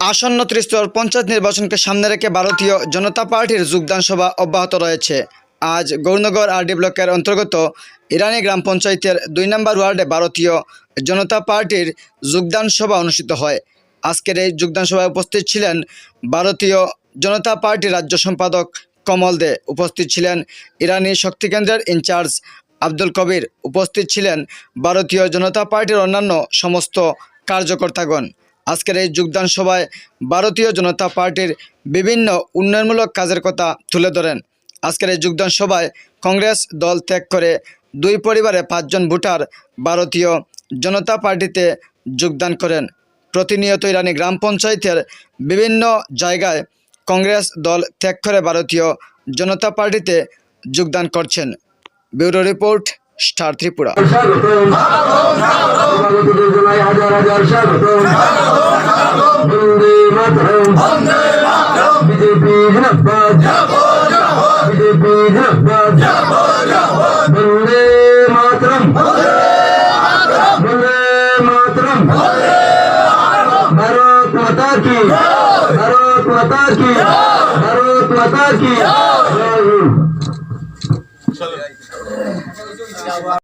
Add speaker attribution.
Speaker 1: আসন্ন ত্রিস্তর পঞ্চায়েত নির্বাচনকে সামনে রেখে ভারতীয় জনতা পার্টির যোগদান সভা অব্যাহত রয়েছে। আজ গৌরনগর আরডি ব্লকের অন্তর্গত ইরানি গ্রাম পঞ্চায়েতের ২ নম্বর ওয়ার্ডে ভারতীয় জনতা পার্টির যোগদান সভা অনুষ্ঠিত হয়। আজকের এই যোগদান সভায় উপস্থিত ছিলেন ভারতীয় জনতা পার্টির রাজ্য সম্পাদক কমল দে, উপস্থিত ছিলেন ইরানি শক্তি কেন্দ্রের ইনচার্জ আব্দুল কবির, উপস্থিত ছিলেন ভারতীয় জনতা পার্টির অন্যান্য সমস্ত কার্যকর্তাগণ। আজকের এই যোগদান সভায় ভারতীয় জনতা পার্টির বিভিন্ন উন্নয়নমূলক কাজের কথা তুলে ধরেন। আজকের এই যোগদান সভায় কংগ্রেস দল ত্যাগ করে ২ পরিবারে ৫ জন ভোটার ভারতীয় জনতা পার্টিতে যোগদান করেন। প্রতিনিয়ত ইরানি গ্রাম পঞ্চায়েতের বিভিন্ন জায়গায় কংগ্রেস দল ত্যাগ করে ভারতীয় জনতা পার্টিতে যোগদান করছেন। Bureau report, star Tripura.
Speaker 2: Bharat माता की